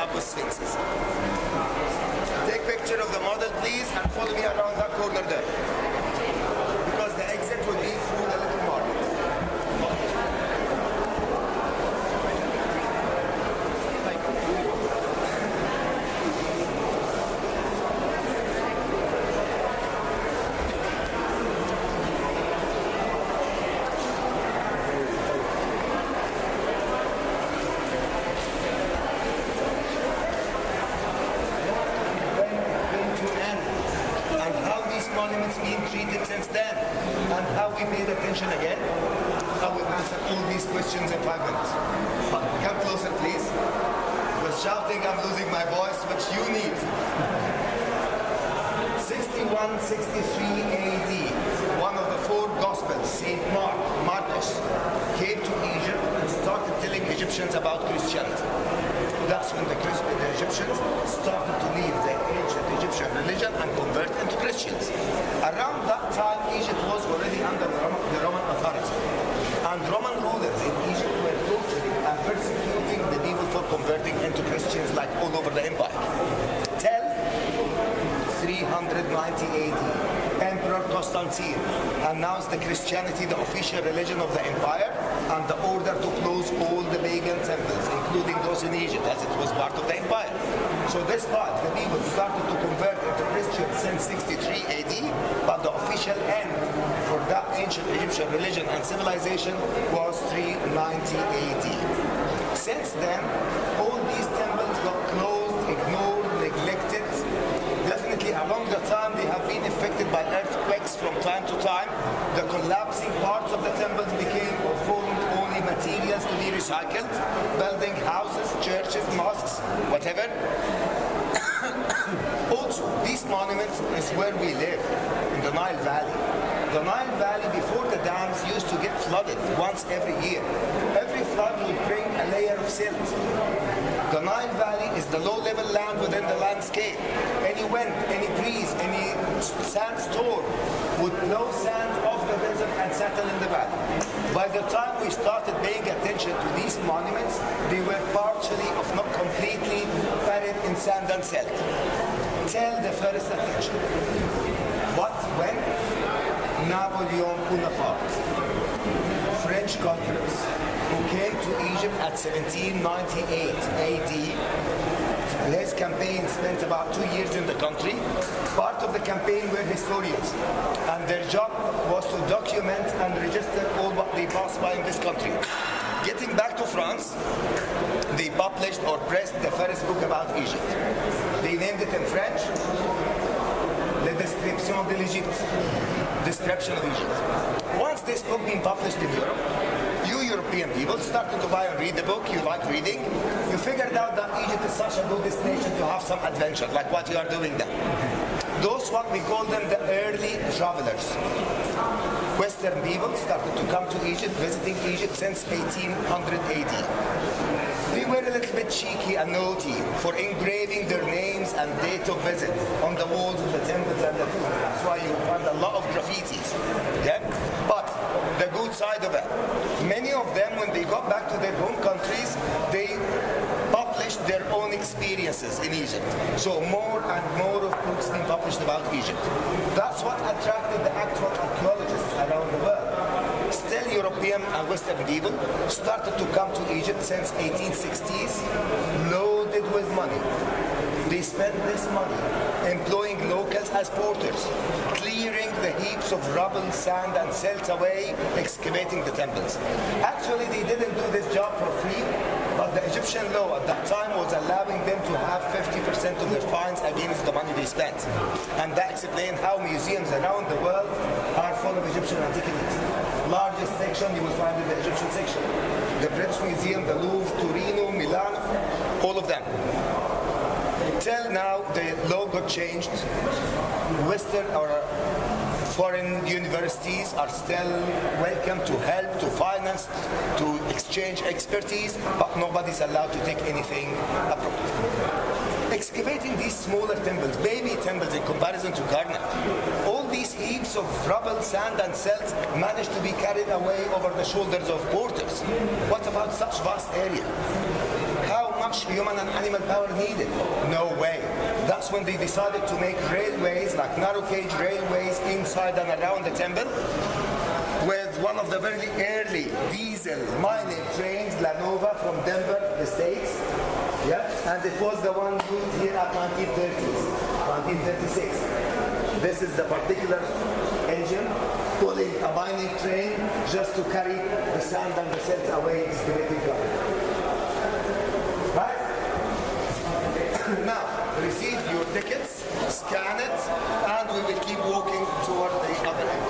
Abu Sphinxes. Take picture of the model, please, and follow me around that corner there. Because the exit will be through the little market. Monuments being treated since then, and how we paid attention again. I will answer all these questions in 5 minutes. But come closer, please. With shouting, I'm losing my voice, which you need. 61-63 AD, one of the 4 Gospels, Saint Marcus, came to Egypt and started telling Egyptians about Christianity. That's when the Egyptians started to leave the ancient Egyptian religion and convert into Christians. Around that time, Egypt was already under the Roman authority. And Roman rulers in Egypt were torturing and persecuting the people for converting into Christians like all over the empire. Till 390 AD, Emperor Constantine announced the Christianity the official religion of the empire, and the order to close all the pagan temples, including those in Egypt, as it was part of the empire. So this part, the people started to convert into Christians since 63 AD, but the official end for that ancient Egyptian religion and civilization was 390 AD. Since then, all these temples got closed, ignored, neglected. Definitely along the time they have been affected by earthquakes from time to time. The collapsing parts of the temples became or formed only materials to be recycled, building houses, churches, mosques, whatever. Also, these monuments is where we live, in the Nile Valley. The Nile Valley, before the dams, used to get flooded once every year. Every flood would bring a layer of silt. The Nile Valley is the low-level land within the landscape. Any wind, any breeze, any sandstorm would blow sand off the desert and settle in the valley. By the time we started paying attention to these monuments, they were partially, if not completely, buried in sand and silt. Tell the first attention. What, when? Napoleon Bonaparte, French conquerors, who came to Egypt at 1798 AD. His campaign spent about 2 years in the country. Part of the campaign were historians, and their job was to document and register all what they passed by in this country. Getting back to France, they published or pressed the first book about Egypt. They named it in French, La Description de l'Égypte, Description of Egypt. Once this book being published in Europe, you European people started to buy and read the book, you like reading, you figured out that Egypt is such a good destination to have some adventure, like what you are doing now. Those what we call them the early travelers. Western people started to come to Egypt, visiting Egypt since 1800 AD. They were a little bit cheeky and naughty for engraving their names and date of visit on the walls of the temples and the tombs. That's why you find a lot of graffitis. Yeah? But the good side of it, many of them, when they got back to their home countries, they published their own experiences in Egypt. So more and more of books being published about Egypt. That's what attracted the actual archaeologists around the world. Still, European and Western people started to come to Egypt since 1860s, loaded with money. They spent this money employing locals as porters, clearing the heaps of rubble, sand, and silt away, excavating the temples. Actually, they didn't do this job for free, but the Egyptian law at that time was allowing them to have 50% of their fines against the money they spent. And that explains how museums around the world are full of Egyptian antiquities. Largest section you will find in the Egyptian section. The British Museum, the Louvre, Torino, Milan, all of them. Till now, the law got changed. Western or foreign universities are still welcome to help, to finance, to exchange expertise, but nobody's allowed to take anything abroad. Excavating these smaller temples, baby temples in comparison to Karnak, all these heaps of rubble, sand and silt managed to be carried away over the shoulders of porters. What about such vast area? How much much human and animal power needed? No way. That's when they decided to make railways, like narrow gauge railways inside and around the temple, with one of the very early diesel mining trains, Lanova from Denver, the States. Yeah, and it was the one used here at 1930s, 1936. This is the particular engine pulling a mining train just to carry the sand and the silt away excavating ground. Right? Now, receive your tickets, scan it, and we will keep walking toward the other end.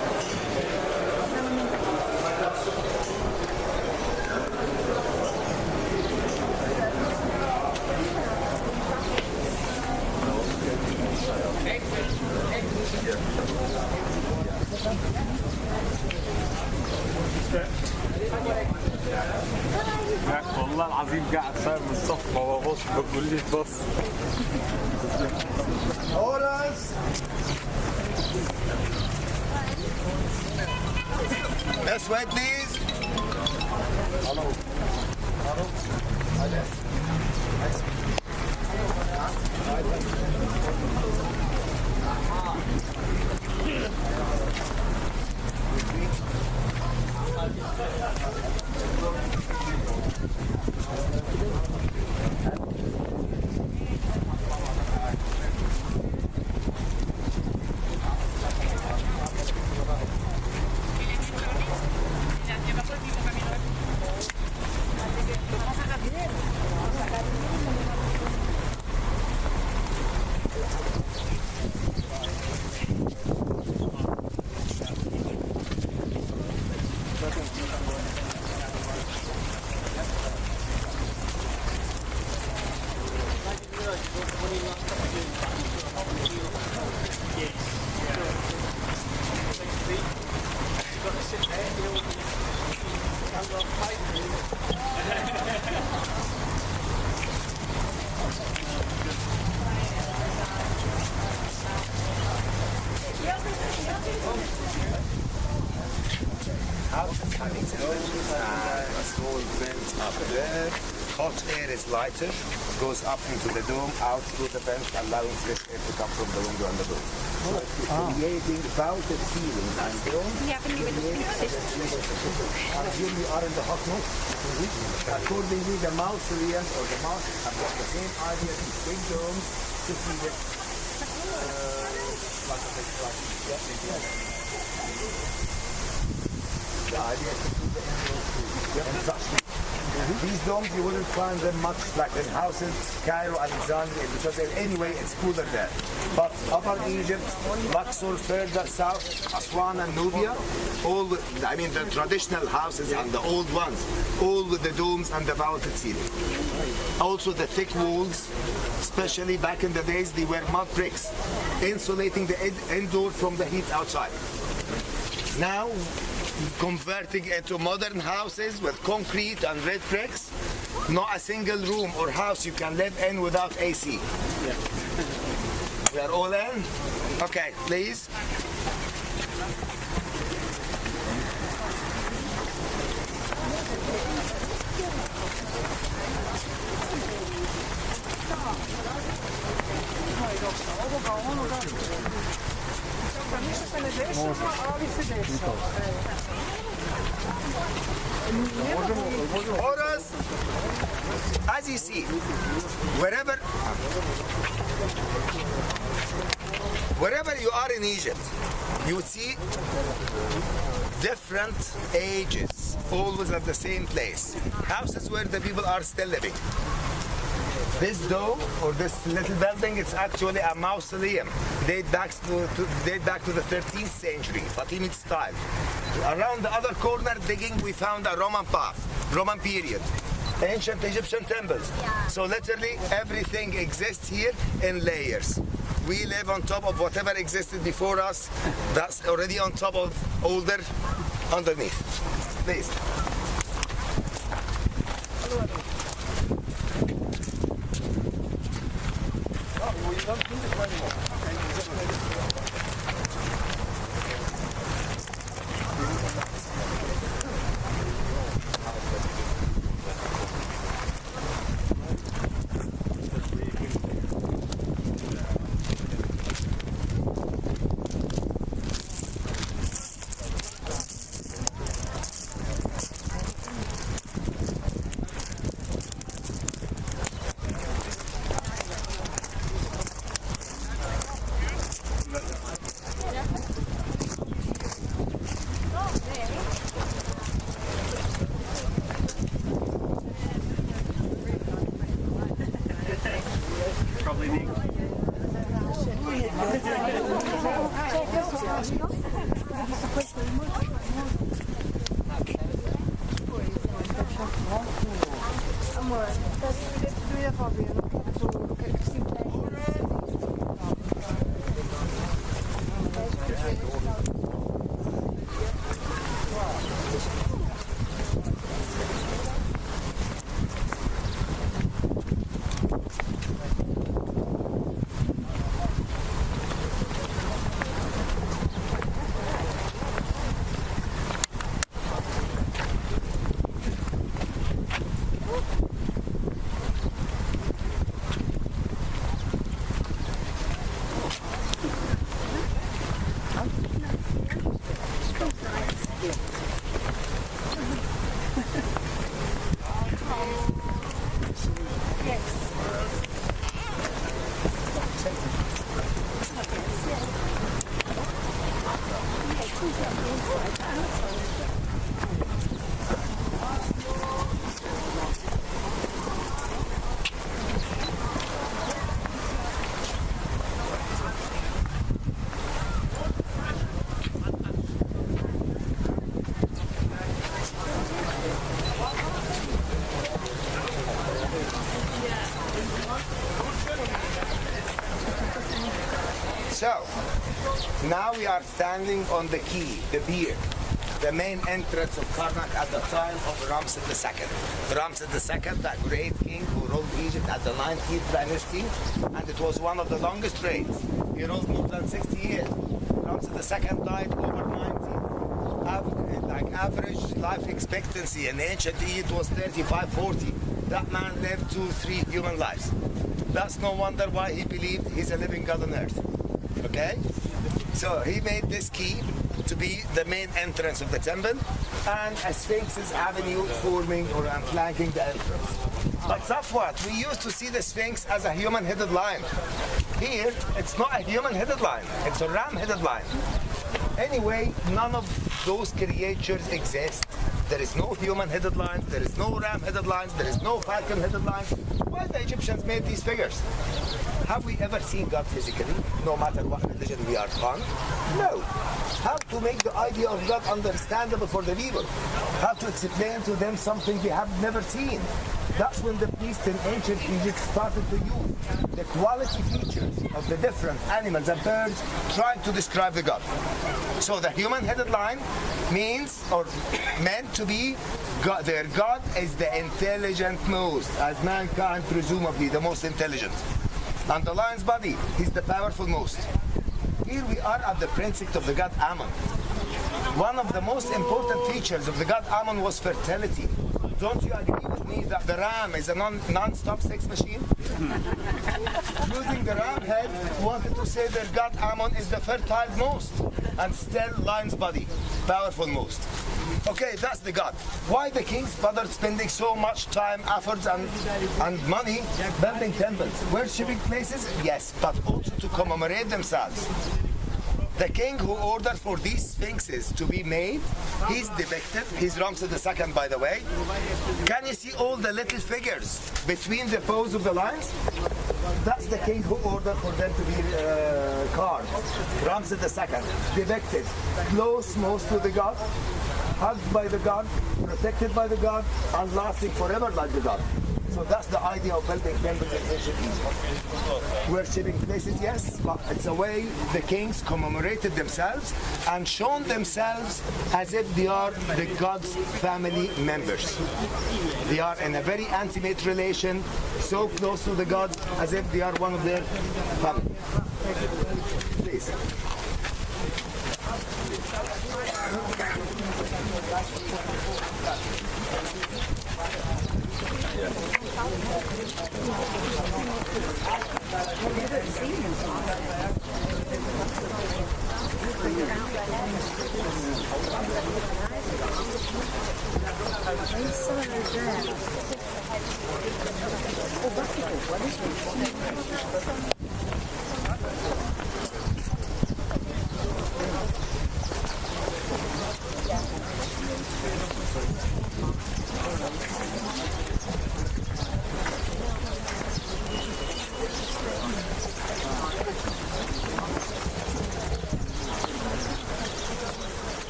والله العظيم قاعد صاير من الصف ما ببص بقول لي بص. Orders. This way, please. Hello. A small vent up there. Hot air is lighter, goes up into the dome, out through the vent, allowing fresh air to come from the window and the dome. Creating vaulted ceilings and dome. Assume we are in the hot mode. Accordingly, the mausoleum or the mosque have got the same idea, these big domes to feed it. The idea is to keep the entrance. These domes, you wouldn't find them much like in houses, Cairo, Alexandria, because anyway, it's cooler there. But Upper Egypt, Luxor, further south, Aswan and Nubia, the traditional houses and the old ones, all with the domes and the vaulted ceiling. Also the thick walls, especially back in the days, they were mud bricks, insulating the indoor from the heat outside. Now, converting into modern houses with concrete and red bricks, not a single room or house you can live in without AC. Yeah. We are all in? Okay, please. Orders, as you see, wherever you are in Egypt, you would see different ages, always at the same place. Houses where the people are still living. This dome or this little building, it's actually a mausoleum. Date back to the 13th century, Fatimid style. Around the other corner digging, we found a Roman path, Roman period. Ancient Egyptian temples. So literally everything exists here in layers. We live on top of whatever existed before us. That's already on top of older underneath. Please. probably need. So, now we are standing on the quay, the pier, the main entrance of Karnak at the time of Ramses II. Ramses II, that great king who ruled Egypt at the 19th dynasty, and it was one of the longest reigns. He ruled more than 60 years. Ramses II died over 90. Average life expectancy in ancient Egypt was 35, 40. That man lived 2-3 human lives. That's no wonder why he believed he's a living God on earth. Okay? So he made this quay to be the main entrance of the temple and a Sphinx's avenue forming or flanking the entrance. But Safwat, we used to see the Sphinx as a human-headed lion. Here, it's not a human-headed lion, it's a ram-headed lion. Anyway, none of those creatures exist. There is no human-headed lions, there is no ram-headed lions, there is no falcon-headed lions. Why the Egyptians made these figures? Have we ever seen God physically, no matter what religion we are on? No. How to make the idea of God understandable for the people? How to explain to them something they have never seen? That's when the priests in ancient Egypt started to use the quality features of the different animals and birds trying to describe the God. So the human-headed lion means, or meant to be, God, their God is the intelligent most, as mankind presumably the most intelligent. And the lion's body, he's the powerful most. Here we are at the princess of the god Ammon. One of the most important features of the god Ammon was fertility. Don't you agree with me that the ram is a non-stop sex machine? Using the ram head wanted to say their god Ammon is the fertile most, and still lion's body, powerful most. Okay, that's the god. Why the kings bothered spending so much time, efforts, and money building temples, worshipping places? Yes, but also to commemorate themselves. The king who ordered for these sphinxes to be made, he's depicted, he's Ramses II by the way. Can you see all the little figures between the paws of the lions? That's the king who ordered for them to be carved. Ramses II, depicted, close most to the god, hugged by the god, protected by the god, and lasting forever like the god. So that's the idea of building temples in ancient Egypt. Worshipping places, yes, but it's a way the kings commemorated themselves and shown themselves as if they are the god's family members. They are in a very intimate relation, so close to the god as if they are one of their family. Please.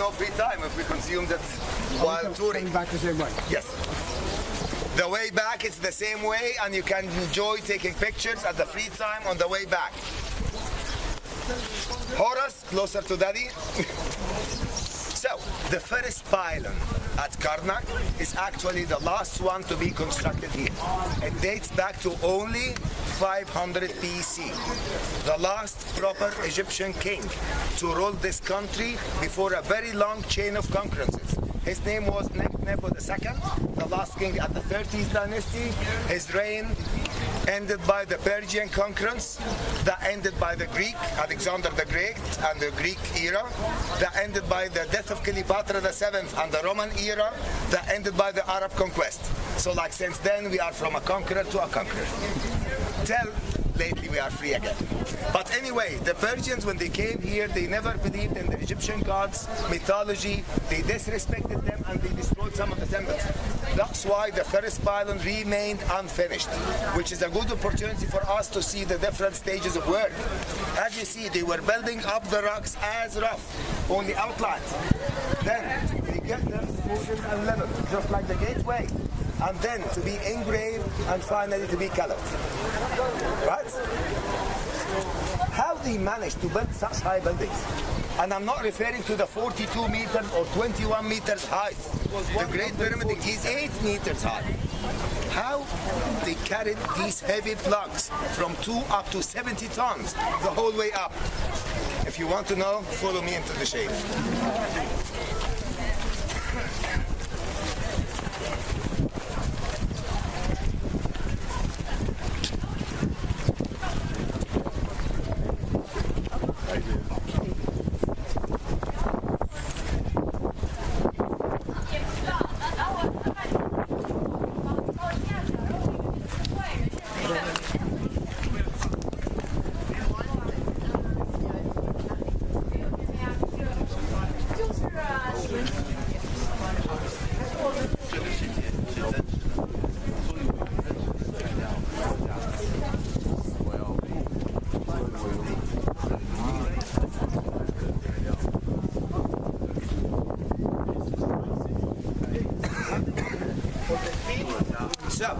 no free time if we consume that while touring. Back the same way. Yes. The way back is the same way, and you can enjoy taking pictures at the free time on the way back. Horace, closer to Daddy. So, the first pylon at Karnak is actually the last one to be constructed here. It dates back to only 500 BC. The last proper Egyptian king to rule this country before a very long chain of conquerances. His name was Nepo II, the last king at the 30th dynasty. His reign ended by the Persian conquerance, that ended by the Greek, Alexander the Great, and the Greek era, that ended by the death of Cleopatra VII and the Roman era, that ended by the Arab conquest. So like since then, we are from a conqueror to a conqueror. Till lately we are free again. But anyway, the Persians, when they came here, they never believed in the Egyptian gods, mythology. They disrespected them and they destroyed some of the temples. That's why the first pylon remained unfinished, which is a good opportunity for us to see the different stages of work. As you see, they were building up the rocks as rough, only outlines. Then they get them smoothed and leveled, just like the gateway, and then to be engraved and finally to be colored. Right? How they managed to build such high buildings? And I'm not referring to the 42 meters or 21 meters height. The Great Pyramid is 8 meters high. How they carried these heavy blocks from 2 up to 70 tons the whole way up? If you want to know, follow me into the shade. So,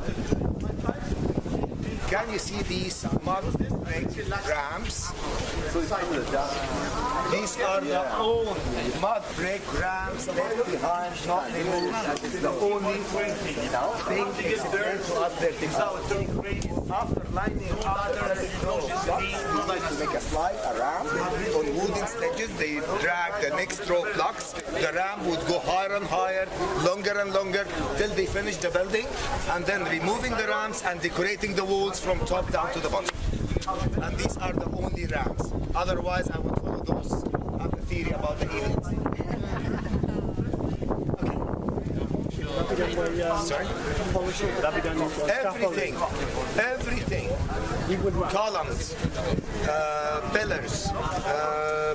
can you see these mud brick ramps? These are the old mud brick ramps left behind, not removed. It's the only thing explained to us there. After lining up the to make a slide, a ramp, on wooden sledges, they drag the next row blocks. The ramp would go higher and higher, longer and longer, till they finish the building, and then removing the ramps and decorating the walls from top down to the bottom. And these are the only ramps. Otherwise, I would follow those have the theory about the aliens. Sorry? Everything. Columns, pillars,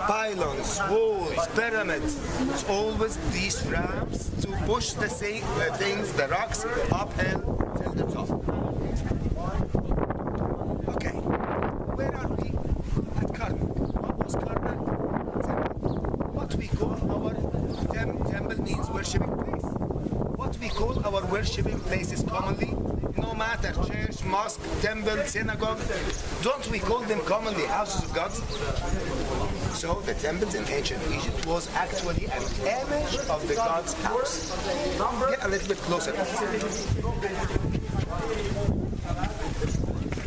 pylons, walls, pyramids. It's always these ramps to push the things, the rocks, uphill till the top. Okay, where are we? At Karnak. What was Karnak? Temple. What we call our temple means worshipping place. What we call our worshipping places commonly, no matter church, mosque, temple, synagogue, don't we call them commonly houses of God? So the temples in ancient Egypt was actually an image of the God's house. Get a little bit closer.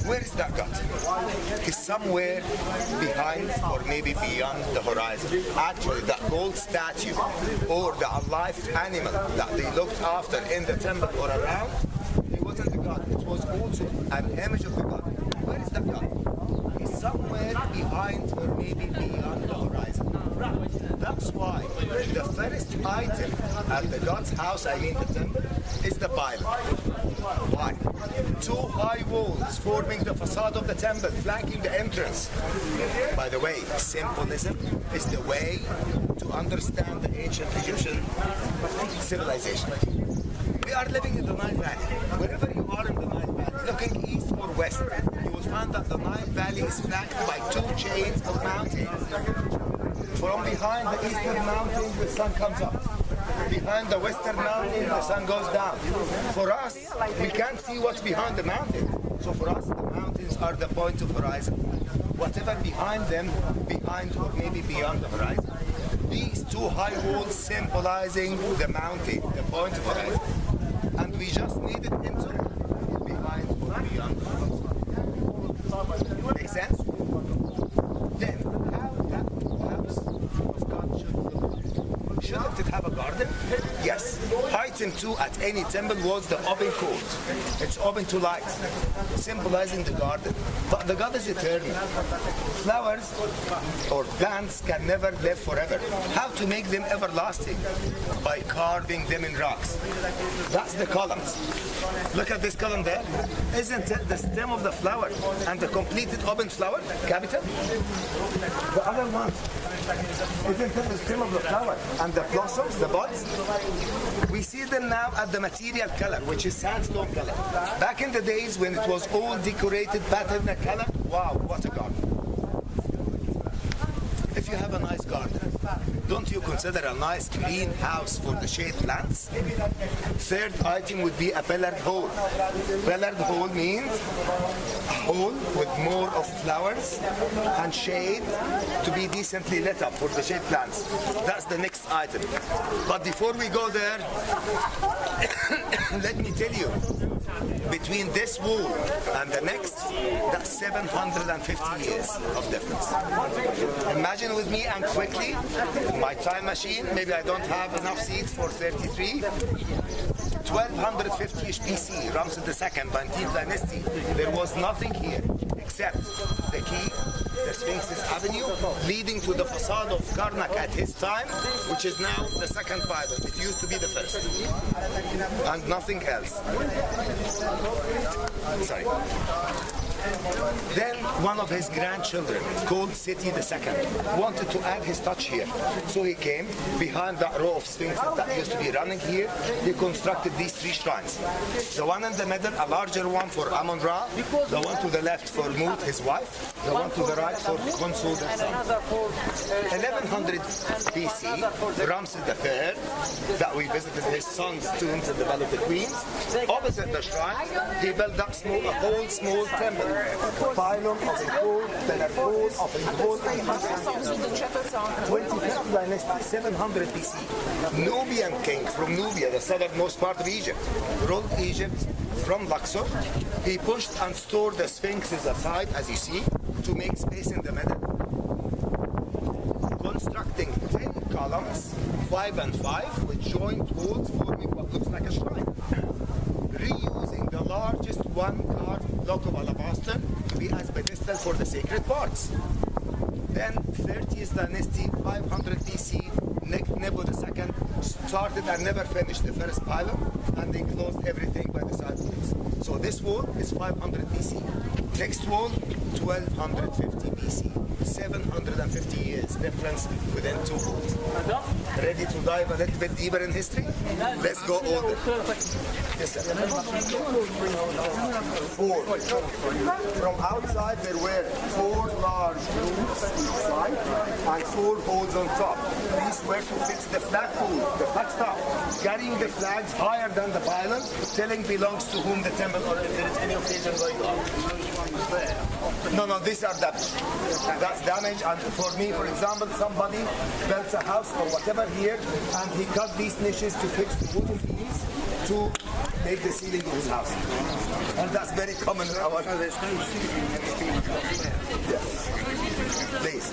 Where is that God? He's somewhere behind or maybe beyond the horizon. Actually, that gold statue or the alive animal that they looked after in the temple or around, it wasn't the God. It was also an image of the God. Where is that God? He's somewhere behind or maybe beyond the horizon. That's why the first item at the God's house, I mean the temple, is the pylon. Why? Two high walls forming the facade of the temple, flanking the entrance. By the way, symbolism is the way to understand the ancient Egyptian civilization. We are living in the Nile Valley. Wherever you are in the Nile Valley, looking east or west, you will find that the Nile Valley is flanked by two chains of mountains. From behind the eastern mountains, the sun comes up. Behind the western mountains, the sun goes down. For us, we can't see what's behind the mountain. So for us, the mountains are the point of horizon. Whatever behind them, behind or maybe beyond the horizon. These two high walls symbolizing the mountain, the point of horizon. And we just need it into behind or beyond the horizon. Make sense? Then, how that house of God should look? Shouldn't it have a garden? Yes. Item 2 at any temple was the open court. It's open to light, symbolizing the garden. But the God is eternal. Flowers or plants can never live forever. How to make them everlasting? By carving them in rocks. That's the columns. Look at this column there. Isn't it the stem of the flower and the completed open flower? Capital. The other one. Isn't it the stem of the flower and the blossoms, the buds? We see them now at the material color, which is sandstone color. Back in the days when it was all decorated pattern color, wow, what a garden. If you have a nice garden, don't you consider a nice green house for the shade plants? Third item would be a pillared hole. Pillared hole means a hole with more of flowers and shade to be decently lit up for the shade plants. That's the next item. But before we go there, let me tell you, between this wall and the next, that's 750 years of difference. Imagine with me and quickly, my time machine, maybe I don't have enough seats for 33. 1250 BC, Ramses II, 19th dynasty. There was nothing here except the key, the Sphinx's Avenue, leading to the facade of Karnak at his time, which is now the second pylon. It used to be the first. And nothing else. Sorry. Then one of his grandchildren, called Seti II, wanted to add his touch here. So he came behind that row of sphinxes that used to be running here. He constructed these 3 shrines. The one in the middle, a larger one for Amun-Ra, the one to the left for Mut, his wife, the one to the right for Khonsu, their son. 1100 BC, Ramses III, that we visited his son's tombs and developed the queens. Opposite the shrine, he built up a whole small temple. Pylon of a whole, then a whole of a whole. 25th dynasty, 700 BC. Nubian king from Nubia, the southernmost part of Egypt, ruled Egypt from Luxor. He pushed and stored the sphinxes aside, as you see, to make space in the middle. Constructing 10 columns, 5 and 5, with joint walls forming what looks like a shrine. Reusing the largest one carved block of alabaster to be as pedestal for the sacred parts. Then 30th dynasty, 500 BC, Nebu II started and never finished the first pylon, and they closed everything by the side walls. So this wall is 500 BC. Next wall, 1250 BC. 750 years difference within 2 walls. Ready to dive a little bit deeper in history? Let's go older. Yes, sir. 4. From outside there were 4 large rooms inside and 4 holes on top. These were to fix the flagpole, the flagstaff, carrying the flags higher than the pylon, telling belongs to whom the temple or if there is any occasion going on. No, these are damaged. That's damage, and for me, for example, somebody built a house or whatever here, and he cut these niches to fix the wooden beams to make the ceiling of his house. And that's very common in our... Yes. Please.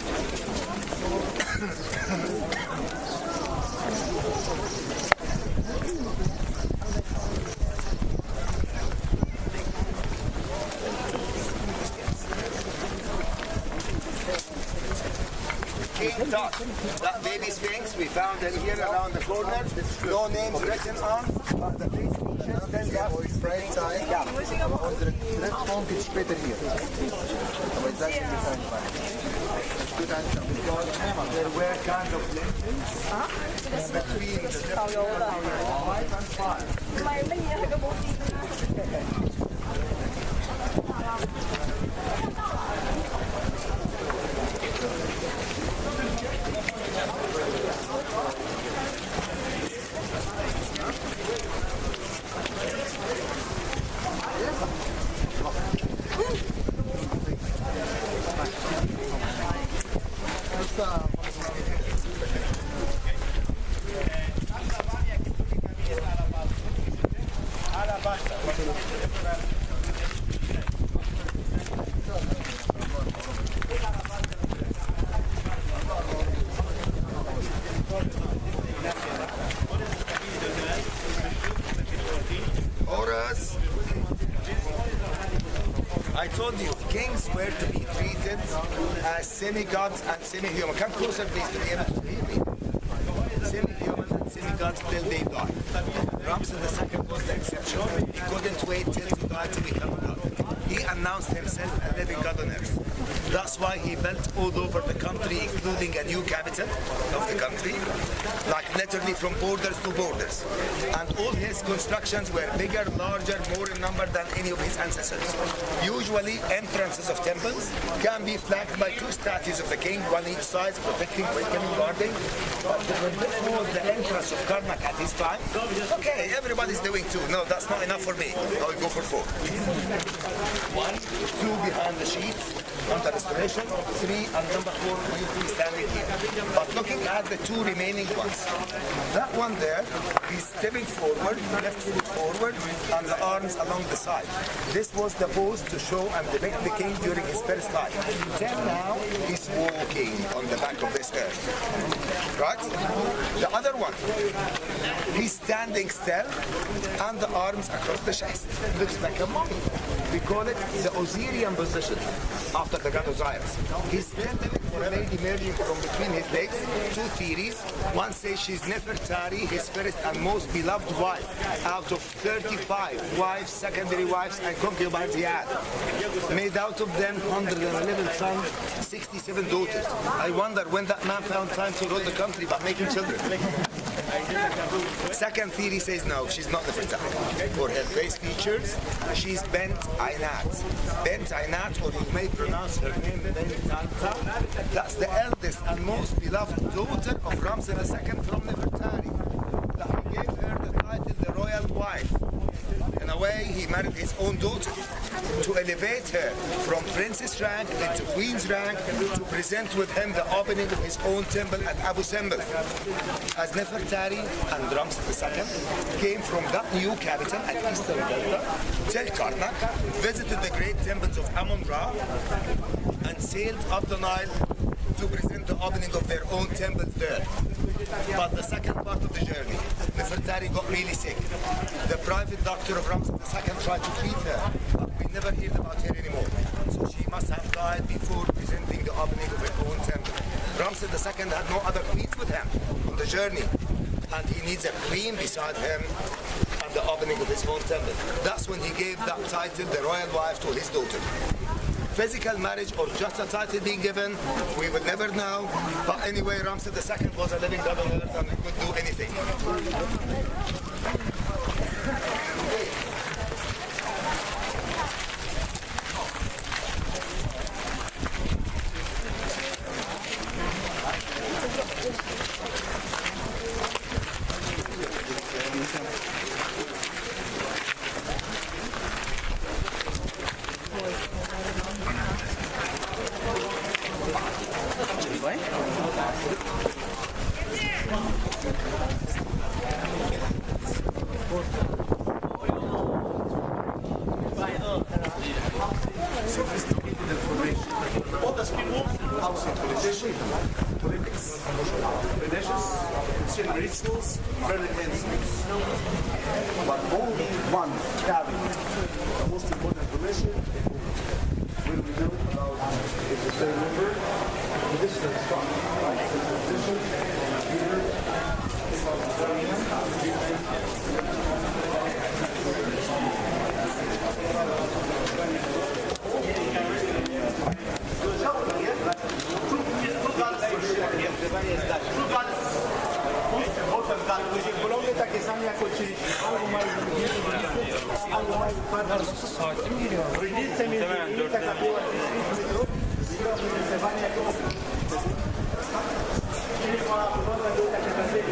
King Tut, that baby sphinx we found in here around the corner, no names written on, the face features, then that is right side. Yeah. Unsere später hier. Aber ich sage there were kind of lengths between the different 5 and 5. Horus. I told you, kings were to be treated as semi-gods and semi-human. Come closer, please, to be able to hear me. Semi-human and semi-gods till they die. Ramses II was the exception. He couldn't wait till he died to become a god. He announced himself a living god on earth. That's why he built all over the country, including a new capital of the country, like literally from borders to borders. And all his constructions were bigger, larger, more in number than any of his ancestors. Usually, entrances of temples can be flanked by two statues of the king, one each side, protecting, welcoming, guarding. But when this was the entrance of Karnak at his time, okay, everybody's doing two. No, that's not enough for me. I will go for four. One, two behind the sheets, under restoration, three, and number four will be standing here. But looking at the two remaining ones, that one there, he's stepping forward, left foot forward, and the arms along the side. This was the pose to show and depict the king during his first life. Then now, he's walking on the back of this earth. Right? The other one, he's standing still, and the arms across the chest. Looks like a mummy. We call it the Osirian position, after the god Osiris. He's standing for a lady emerging from between his legs. Two theories. One says she's Nefertari, his first and most beloved wife, out of 35 wives, secondary wives, and concubines he had. Made out of them 111 sons, 67 daughters. I wonder when that man found time to rule the country by making children. Second theory says no, she's not Nefertari. For her face features, she's Bent Aynat. Bent Aynat, or you may pronounce her name Bentanta. That's the eldest and most beloved daughter of Ramses II from Nefertari. That he gave her the title the royal wife. In a way, he married his own daughter to elevate her from princess rank into queen's rank, to present with him the opening of his own temple at Abu Simbel. As Nefertari and Ramses II came from that new capital at Eastern Delta till Karnak, visited the great temples of Amun-Ra, and sailed up the Nile to present the opening of their own temples there. But the second part of the journey, Nefertari got really sick. The private doctor of Ramses II tried to treat her, but we never heard about her anymore. So she must have died before presenting the opening of her own temple. Ramses II had no other queens with him on the journey, and he needs a queen beside him at the opening of his own temple. That's when he gave that title, the royal wife, to his daughter. Physical marriage or just a title being given, we will never know. But anyway, Ramses II was a living god on earth and he could do anything. Rituals, very intense. But only one carrying the most important information will reveal about if the same member. This is the strong, right? Position, leader, Bologna takie same jak uczyliśmy. Albo mają albo mają twarde. Różnice między nimi taka była 10 metrów. Zróżnicowanie jako czyli była takie tradycje.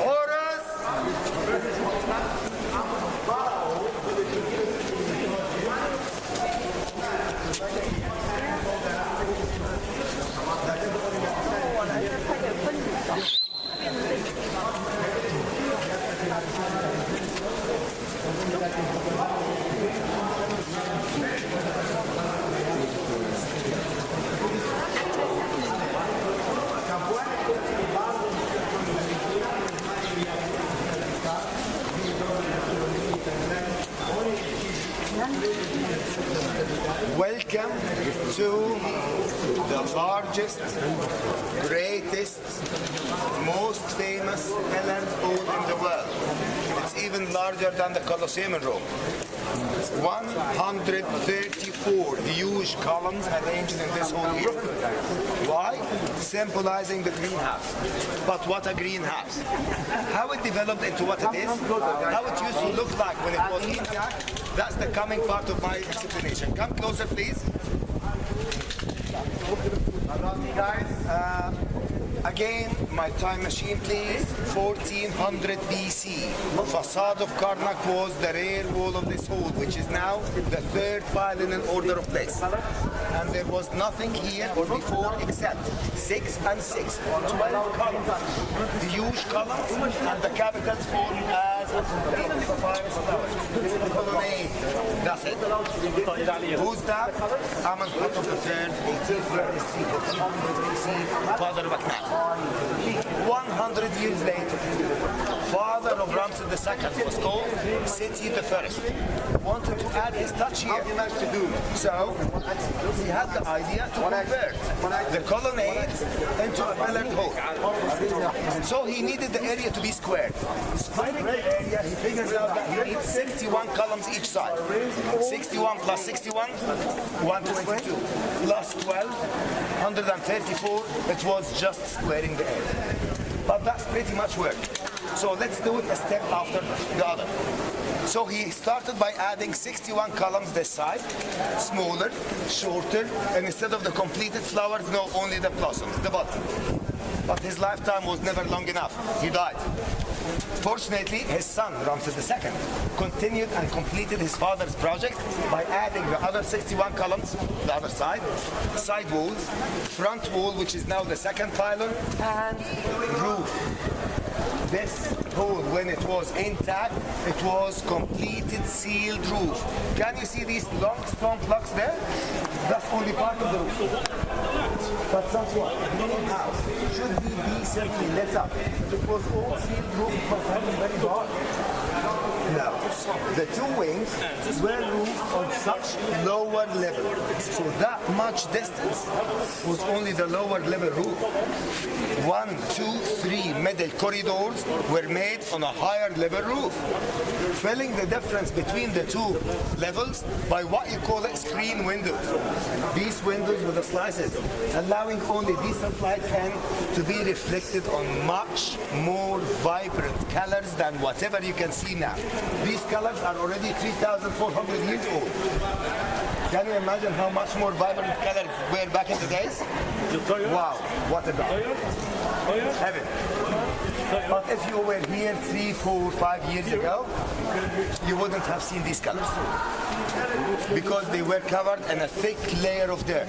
Horus! Welcome to the largest, greatest, most famous Helen Hall in the world. It's even larger than the Colosseum in Rome. 134 huge columns arranged in this hall here. Why? Symbolizing the greenhouse. But what a greenhouse. How it developed into what it is, how it used to look like when it was intact, that's the coming part of my explanation. Come closer, please. Guys, again, my time machine, please. 1400 BC. Facade of Karnak was the rear wall of this hall, which is now the third pylon in order of place. And there was nothing here or before except 6 and 6, 12 columns. The huge columns and the capitals formed as a colonnade. That's it. Who's that? Amen of the third, 1833, father of Karnak. 100 years later, father of Ramses II was called Seti the First. Wanted to add his touch here. So he had the idea to convert the colonnade into a pillared hall. So he needed the area to be squared. Squaring the area, he figures out that he needs 61 columns each side. 61 plus 61, 122. Plus 12, 134. It was just squaring the area. But that's pretty much work. So let's do it a step after the other. So he started by adding 61 columns this side, smaller, shorter, and instead of the completed flowers, no, only the blossoms, the buds. But his lifetime was never long enough. He died. Fortunately, his son, Ramses II, continued and completed his father's project by adding the other 61 columns, the other side walls, front wall, which is now the second pylon, and roof. This hall, when it was intact, it was completed sealed roof. Can you see these long, strong plugs there? That's only part of the roof. But that's what? The greenhouse should be decently lit up. It was all sealed roof, but very dark. Now, the two wings were roofed on such lower level. So that much distance was only the lower level roof. 1, 2, 3 middle corridors were made on a higher level roof, filling the difference between the two levels by what you call it screen windows. These windows with the slices, allowing only decent light in to be reflected on much more vibrant colors than whatever you can see now. These colors are already 3,400 years old. Can you imagine how much more vibrant colors were back in the days? Wow, what a god. Heaven. But if you were here 3, 4, 5 years ago, you wouldn't have seen these colors because they were covered in a thick layer of dirt,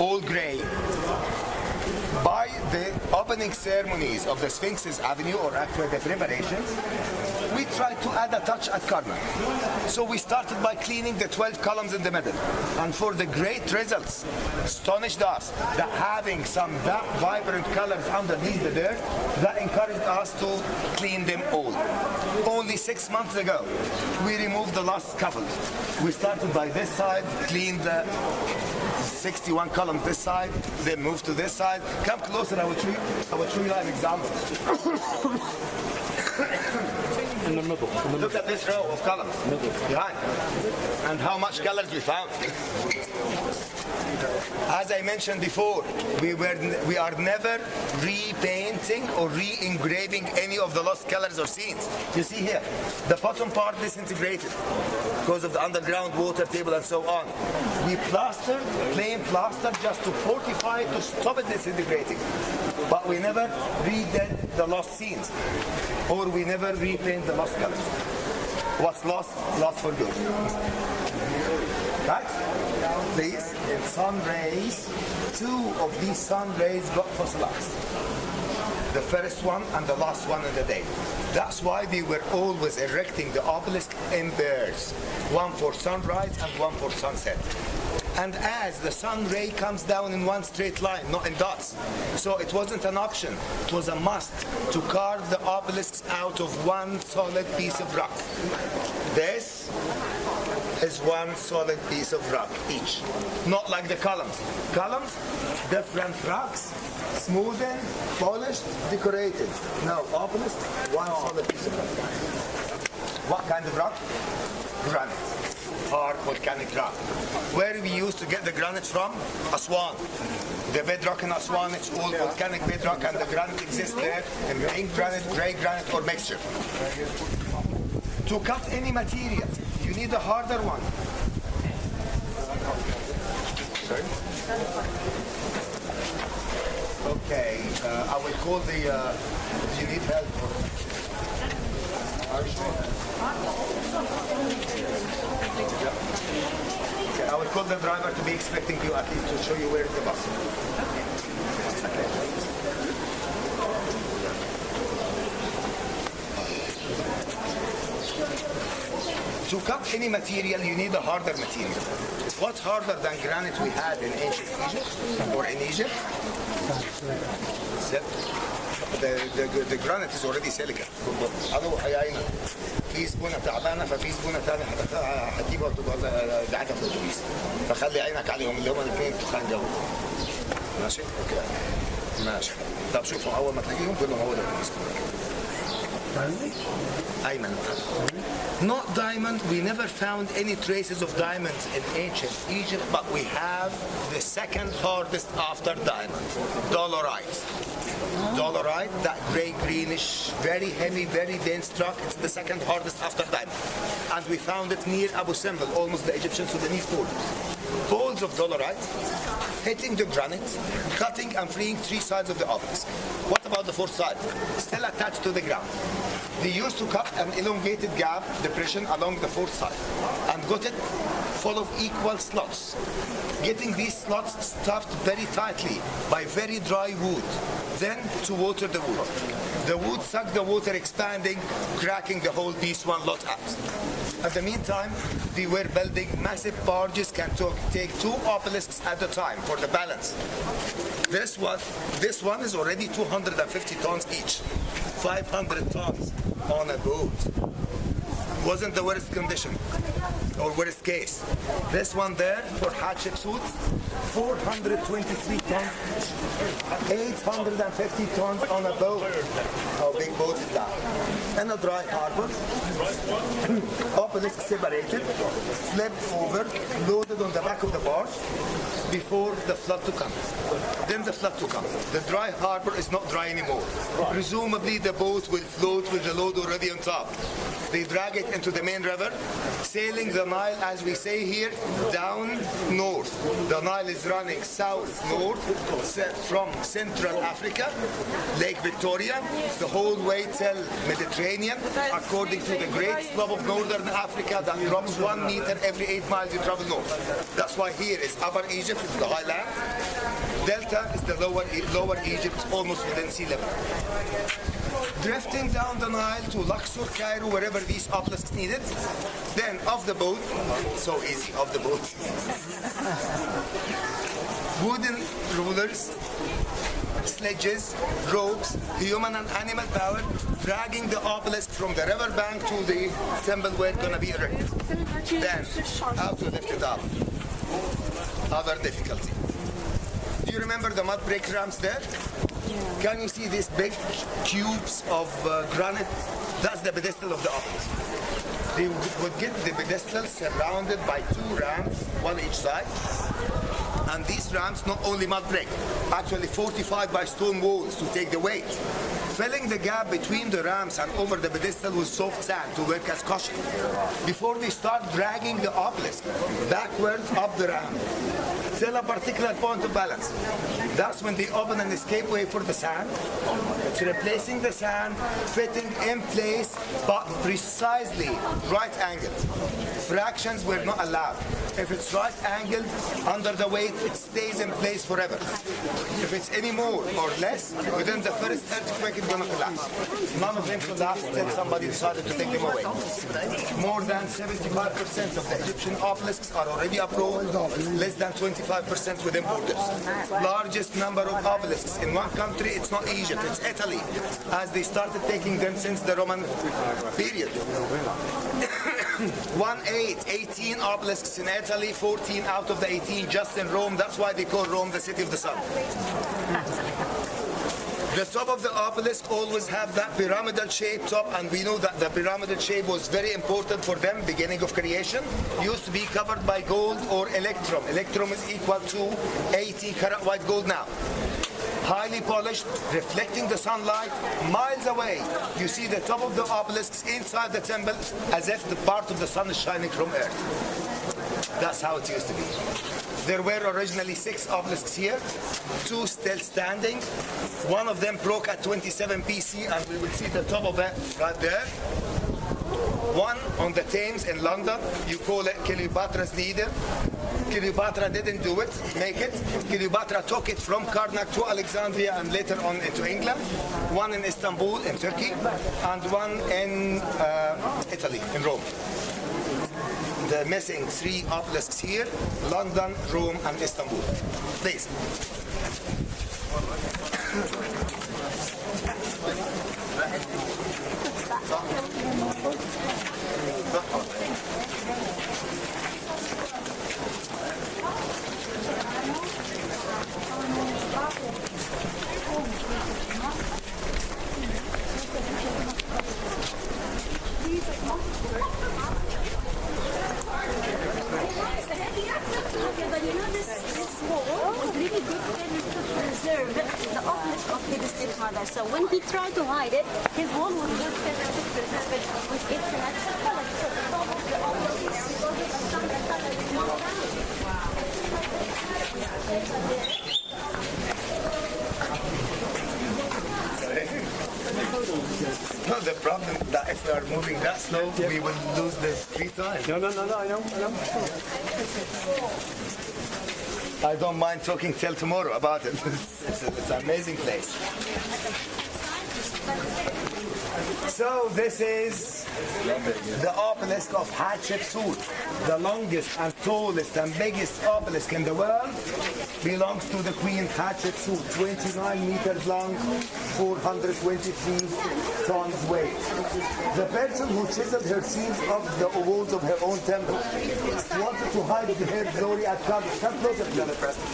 all gray. By the opening ceremonies of the Sphinx's Avenue, or actually the preparations, we tried to add a touch at Karnak. So we started by cleaning the 12 columns in the middle. And for the great results, astonished us that having some that vibrant colors underneath the dirt, that encouraged us to clean them all. Only 6 months ago, we removed the last couple. We started by this side, cleaned the 61 columns this side, then move to this side. Come closer, I will show you an example. In the middle. Look at this row of columns behind, and how much colors we found. As I mentioned before, we are never repainting or re-engraving any of the lost colors or scenes. You see here, the bottom part disintegrated because of the underground water table and so on. We plastered, plain plaster, just to fortify it, to stop it disintegrating. But we never redid the lost scenes, or we never repaint the lost colors. What's lost, lost for good. Right? These sun rays, 2 of these sun rays got fossilized. The first one and the last one in the day. That's why they were always erecting the obelisk in pairs, one for sunrise and one for sunset. And as the sun ray comes down in one straight line, not in dots. So it wasn't an option, it was a must to carve the obelisks out of one solid piece of rock. This is one solid piece of rock each. Not like the columns. Columns, different rocks, smoothened, polished, decorated. Now obelisk, one solid piece of rock. What kind of rock? Granite. Hard volcanic rock. Where we used to get the granite from? Aswan. The bedrock in Aswan, it's all volcanic bedrock, and the granite exists there in pink granite, gray granite, or mixture. To cut any material, you need a harder one. Sorry? Okay, I will call the, do you need help? Are you sure? Okay, I will call the driver to be expecting you at least to show you where is the bus. To cut any material, you need a harder material. What's harder than granite we had in ancient Egypt or in Egypt? The granite is already silica. هذا حيعينك. في زبونة تعبانة ففي زبونة ثانية هتجيبها وتبقى قاعدة في الأتوبيس. فخلي عينك عليهم اللي هم الاثنين تخان جو. ماشي؟ اوكي. ماشي. طب شوفوا أول ما تلاقيهم قول لهم هو ده الأتوبيس. Diamond. Not diamond. We never found any traces of diamonds in ancient Egypt, but we have the second hardest after diamond, dolerite. Dolerite, that gray greenish, very heavy, very dense rock. It's the second hardest after diamond, and we found it near Abu Simbel, almost the Egyptian-Sudanese border. Balls of dolerite hitting the granite, cutting and freeing three sides of the obelisk. What about the fourth side? Still attached to the ground. They used to cut an elongated gap, depression along the fourth side, and got it full of equal slots. Getting these slots stuffed very tightly by very dry wood, then to water the wood. The wood sucked the water, expanding, cracking the whole piece one lot out. At the meantime, they were building massive barges can take two obelisks at a time for the balance. This one is already 250 tons each, 500 tons on a boat. Wasn't the worst condition or worst case. This one there for Hatshepsut, 423 tons each, 850 tons on a boat. How big boat is that? In a dry harbor, obelisk separated, flipped over, loaded on the back of the barge before the flood to come. Then the flood to come. The dry harbor is not dry anymore. Presumably the boat will float with the load already on top. They drag it into the main river, sailing the Nile, as we say here, down north. The Nile is running south-north from Central Africa, Lake Victoria, the whole way till Mediterranean, according to the great slope of northern Africa that drops 1 meter every 8 miles you travel north. That's why here is Upper Egypt, it's the highland. Delta is the lower Egypt, almost within sea level. Drifting down the Nile to Luxor, Cairo, wherever these obelisks needed. Then off the boat, so easy, off the boat. Wooden rulers, sledges, ropes, human and animal power, dragging the obelisk from the river bank to the temple where it's going to be erected. Then, how to lift it up. Other difficulty. Do you remember the mud brick ramps there? Can you see these big cubes of granite? That's the pedestal of the obelisk. They would get the pedestal surrounded by two ramps, one each side. And these ramps, not only mud brick, actually fortified by stone walls to take the weight. Filling the gap between the ramps and over the pedestal with soft sand to work as cushion. Before they start dragging the obelisk backwards up the ramp, till a particular point of balance. That's when they open an escape way for the sand. It's replacing the sand, fitting in place, but precisely right angled. Fractions were not allowed. If it's right angled, under the weight, it stays in place forever. If it's any more or less, within the first earthquake in going to collapse. None of them collapsed until somebody decided to take them away. More than 75% of the Egyptian obelisks are already approved, less than 25% with importers. Largest number of obelisks in one country, it's not Egypt, it's Italy, as they started taking them since the Roman period. 18 obelisks in Italy, 14 out of the 18 just in Rome. That's why they call Rome the city of the sun. The top of the obelisk always have that pyramidal shape top, and we know that the pyramidal shape was very important for them, beginning of creation. Used to be covered by gold or electrum. Electrum is equal to 80 karat white gold now. Highly polished, reflecting the sunlight miles away. You see the top of the obelisks inside the temple as if the part of the sun is shining from earth. That's how it used to be. There were originally 6 obelisks here, 2 still standing. One of them broke at 27 BC, and we will see the top of it right there. One on the Thames in London. You call it Cleopatra's Needle. Cleopatra didn't do it, make it. Cleopatra took it from Karnak to Alexandria and later on into England. One in Istanbul in Turkey, and one in Italy, in Rome. The missing 3 obelisks here: London, Rome, and Istanbul. Please. But you know, this wall was really good to preserve the obelisk of his stepmother. So when he tried to hide it, his wall was good to preserve it with its natural color. So the top of the obelisk No, the problem that if we are moving that slow, we will lose the free time. No, I know. I don't mind talking till tomorrow about it. It's an amazing place. So this is the obelisk of Hatshepsut, the longest and tallest and biggest obelisk in the world. Belongs to the Queen Hatshepsut, 29 meters long, 423 tons weight. The person who chiseled her scenes of the walls of her own temple wanted to hide her glory at Karnak. Come closer, Brother Preston.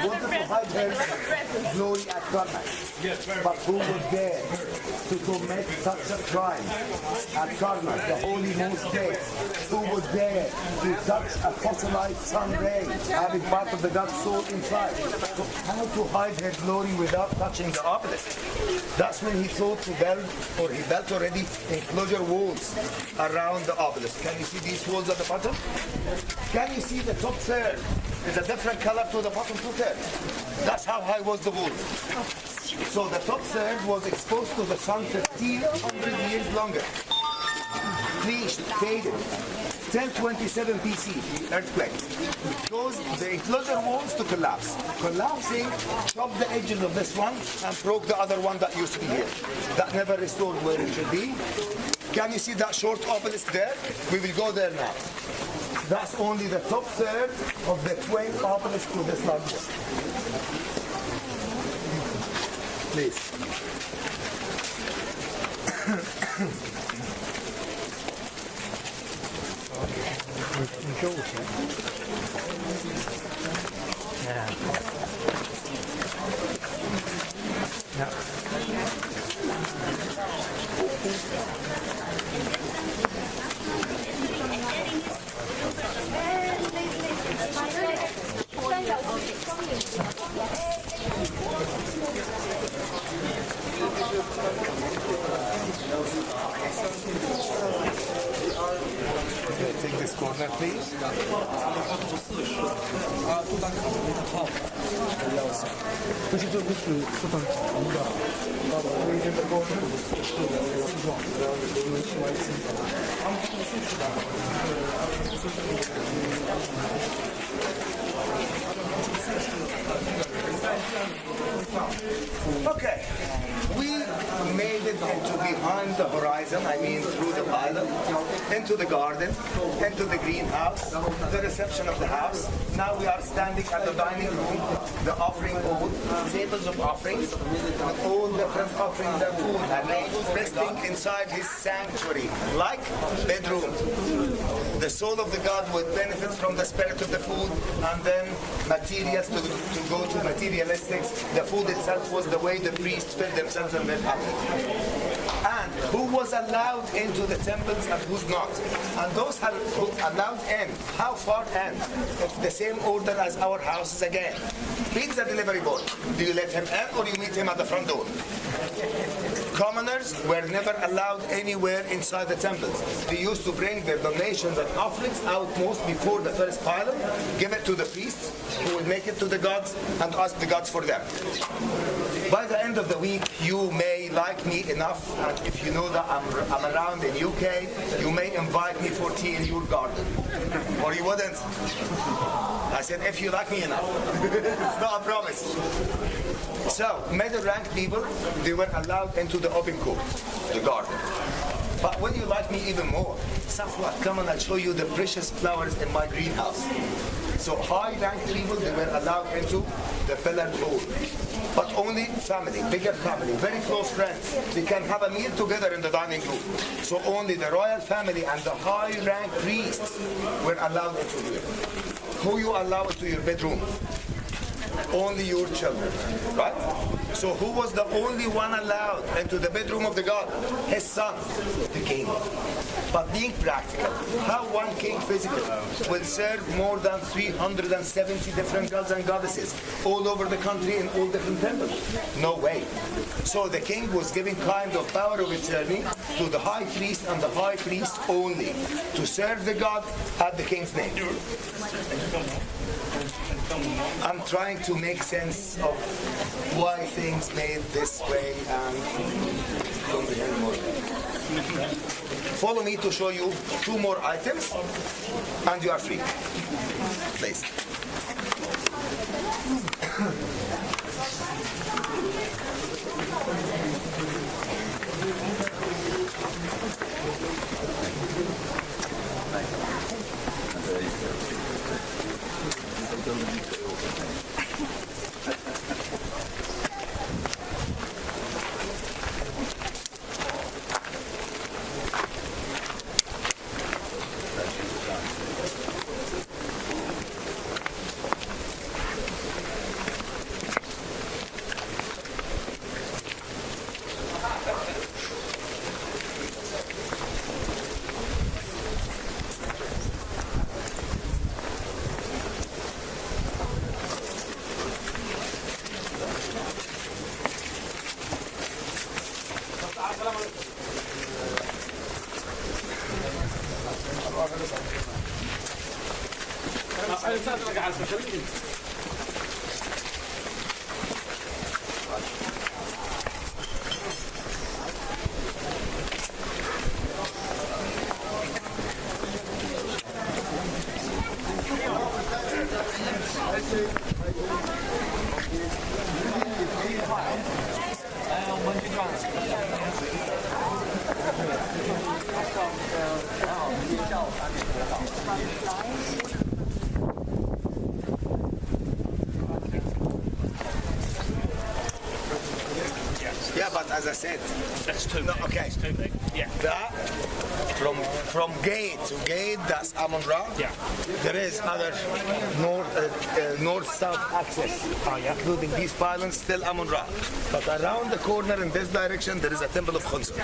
Wanted to hide her glory at Karnak. But who was there to commit such a crime at Karnak, the holy most day? Who was there to touch a fossilized sun ray, having part of the God's soul inside? So how to hide her glory without touching the obelisk? That's when he thought to build, or he built already, enclosure walls around the obelisk. Can you see these walls at the bottom? Can you see the top third? It's a different color to the bottom 2/3. That's how high was the wall. So the top third was exposed to the sun 1,500 years longer. Bleached, faded, till 27 BC, earthquake. Caused the enclosure walls to collapse. Collapsing, chopped the edges of this one and broke the other one that used to be here. That never restored where it should be. Can you see that short obelisk there? We will go there now. That's only the top third of the twin obelisk to this largest. Please. Take this corner, please. Okay, we made it into behind the horizon, I mean through the pylon, into the garden, into the greenhouse, the reception of the house. Now we are standing at the dining room, the offering bowl, tables of offerings, all different offerings and food, and resting inside his sanctuary, like bedroom. The soul of the God would benefit from the spirit of the food, and then materials to go to materialistics. The food itself was the way the priests fed themselves and their family. And who was allowed into the temples and who's not? And those who allowed in, how far in? It's the same order as our houses again. Pizza delivery boy. Do you let him in or you meet him at the front door? Commoners were never allowed anywhere inside the temples. They used to bring their donations and offerings outmost before the first pylon, give it to the priests who would make it to the gods and ask the gods for them. By the end of the week, you may like me enough, and if you know that I'm around in UK, you may invite me for tea in your garden. Or you wouldn't. I said, if you like me enough. It's not a promise. So, middle rank people, they were allowed into the open court, the garden. But when you like me even more, Safwa, come and I'll show you the precious flowers in my greenhouse. So high-ranked people, they were allowed into the pillared hall. But only family, bigger family, very close friends. They can have a meal together in the dining room. So only the royal family and the high-ranked priests were allowed into here. Who you allow into your bedroom? Only your children, right? So who was the only one allowed into the bedroom of the god? His son, the king. But being practical, how one king physically will serve more than 370 different gods and goddesses all over the country in all different temples? No way. So the king was giving kind of power of attorney to the high priest and the high priest only to serve the god at the king's name. I'm trying to make sense of why things made this way and comprehend more. Follow me to show you two more items and you are free. Please. Yeah, but as I said, That's too no, big. okay. That's too big. Yeah. That from gate to gate, that's Amun Ra. Yeah. There is other north-south access, including these pylons, still Amun Ra. But around the corner in this direction, there is a temple of Khunsur.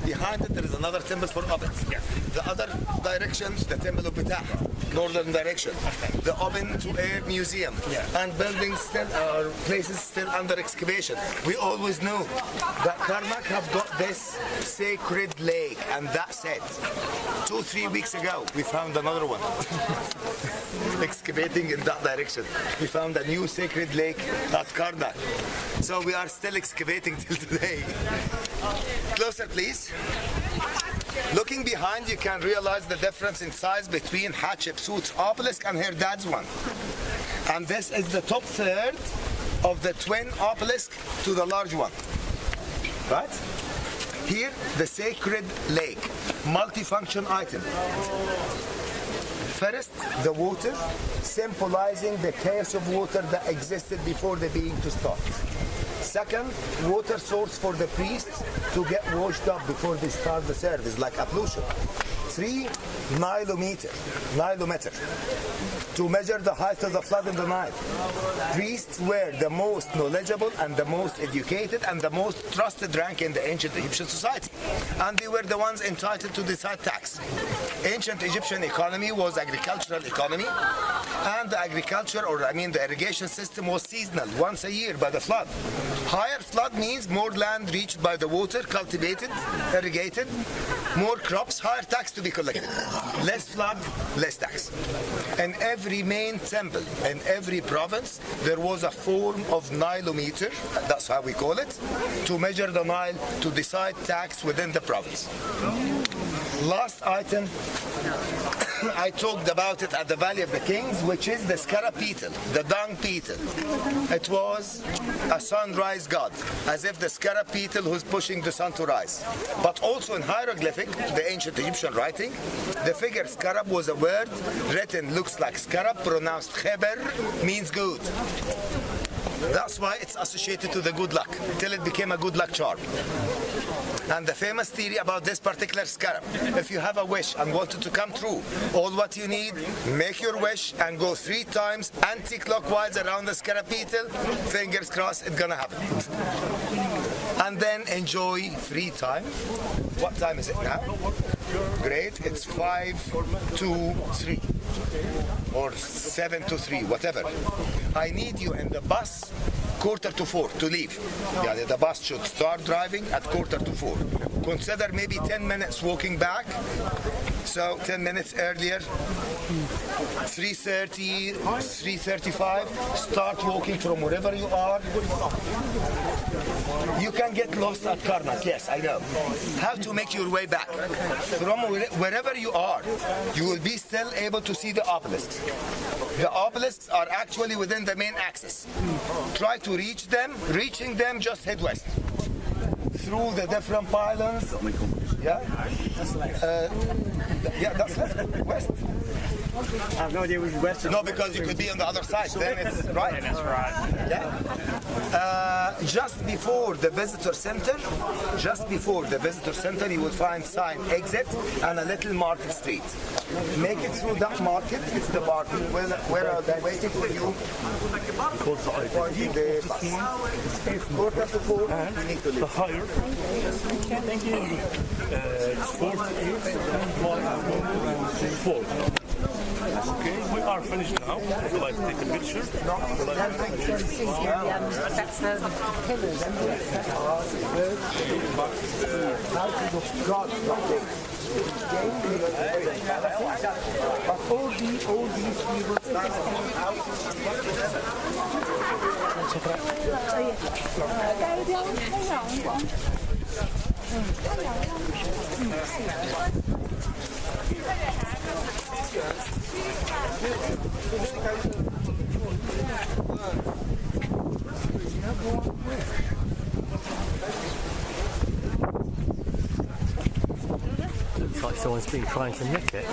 Behind it, there is another temple for Abed. Yeah. The other direction, the temple of Betah, northern direction. The Open to Air Museum. Yeah. And buildings still, places still under excavation. We always knew that Karnak have got this sacred lake, and that's it. 2-3 weeks ago, we found another one. Excavating in that direction. We found a new sacred lake at Karnak. So we are still excavating till today. Closer, please. Looking behind, you can realize the difference in size between Hatshepsut's obelisk and her dad's one. And this is the top third of the twin obelisk to the large one. Right? Here, the sacred lake, multifunction item. First, the water, symbolizing the chaos of water that existed before the being to start. Second, water source for the priests to get washed up before they start the service, like ablution. 3, Nilometer, to measure the height of the flood in the Nile. Priests were the most knowledgeable and the most educated and the most trusted rank in the ancient Egyptian society. And they were the ones entitled to decide tax. Ancient Egyptian economy was agricultural economy, and the the irrigation system was seasonal, once a year by the flood. Higher flood means more land reached by the water, cultivated, irrigated, more crops, higher tax to be collected. Less flood, less tax. In every main temple, in every province, there was a form of Nilometer, that's how we call it, to measure the Nile, to decide tax within the province. Last item, I talked about it at the Valley of the Kings, which is the scarab beetle, the dung beetle. It was a sunrise god, as if the scarab beetle who's pushing the sun to rise. But also in hieroglyphic, the ancient Egyptian writing, the figure scarab was a word written, looks like scarab, pronounced kheber, means good. That's why it's associated to the good luck, till it became a good luck charm. And the famous theory about this particular scarab, if you have a wish and want it to come true, all what you need, make your wish and go 3 times anti-clockwise around the scarab beetle, fingers crossed, it's gonna happen. And then enjoy free time. What time is it now? Great, it's 5 to 3 or 7 to 3, whatever. I need you in the bus 3:45 to leave. Yeah, the bus should start driving at 3:45. Consider maybe 10 minutes walking back. So 10 minutes earlier, 3:30, 3:35, start walking from wherever you are. You can get lost at Karnak, yes, I know. How to make your way back? From wherever you are, you will be still able to see the obelisks. The obelisks are actually within the main axis. Try to reach them. Reaching them, just head west. Through the different pylons. Yeah? That's left. West. I have no idea which west. No, because you could be on the other side. Then it's right. That's right. Yeah. Just before the visitor center, you will find sign exit and a little market street. Make it through that market. It's the market. Where are they waiting for you? The bus. 3:45. You need to leave. The higher. Thank you. 48, 4. Okay, we are finished now. Would you like to take a picture? All these people Looks like someone's been trying to nick it.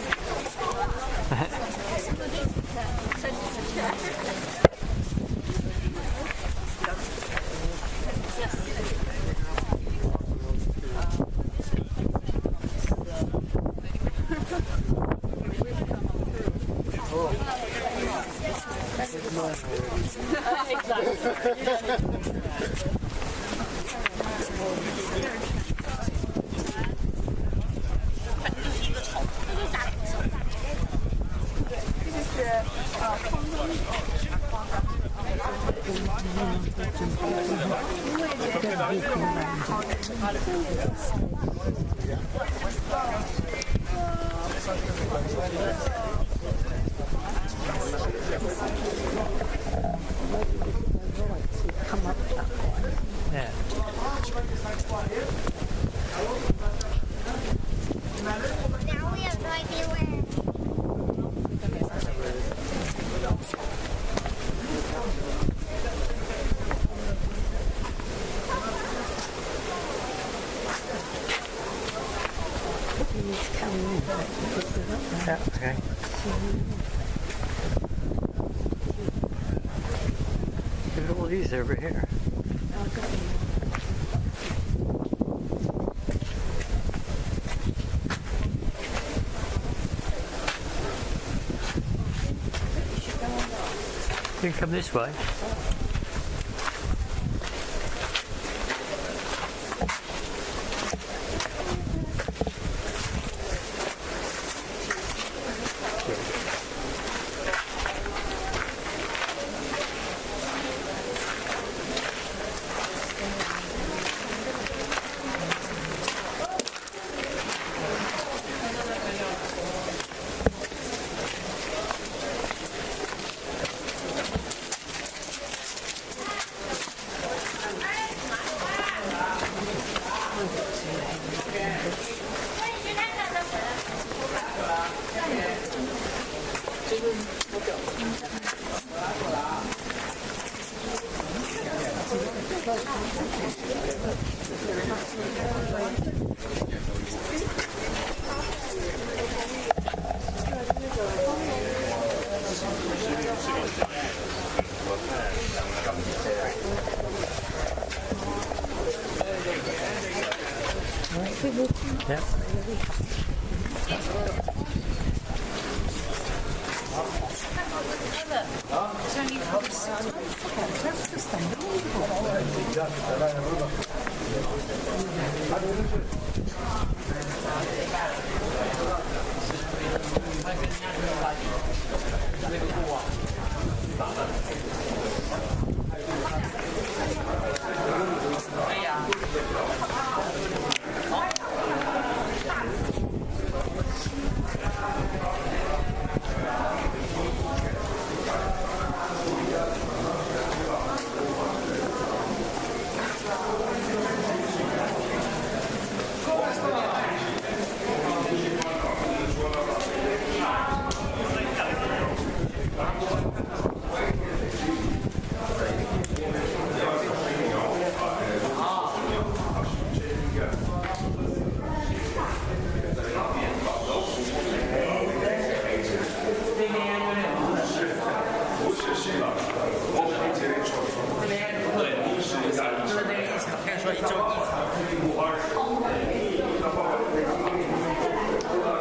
Yeah. Now we have no idea where. Yeah, okay. Look at all these over here. You can come this way. Yeah.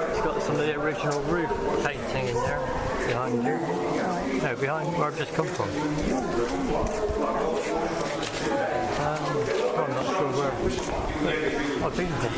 It's got some of the original roof painting in there behind you. No, behind where I've just come from. I'm not sure where I've been there.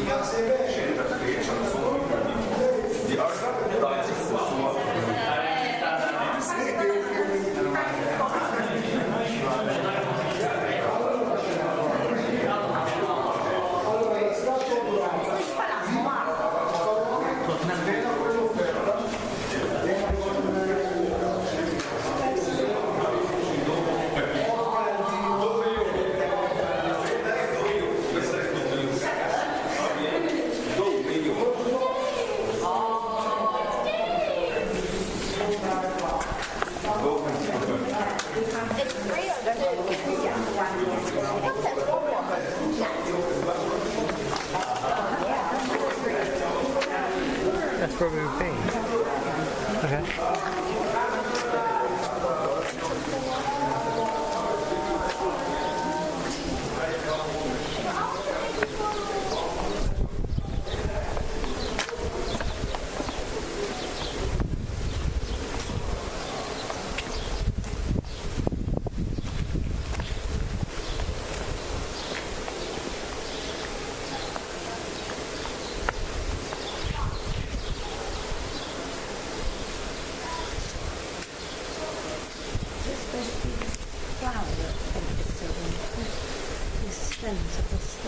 That's where we've been. Okay.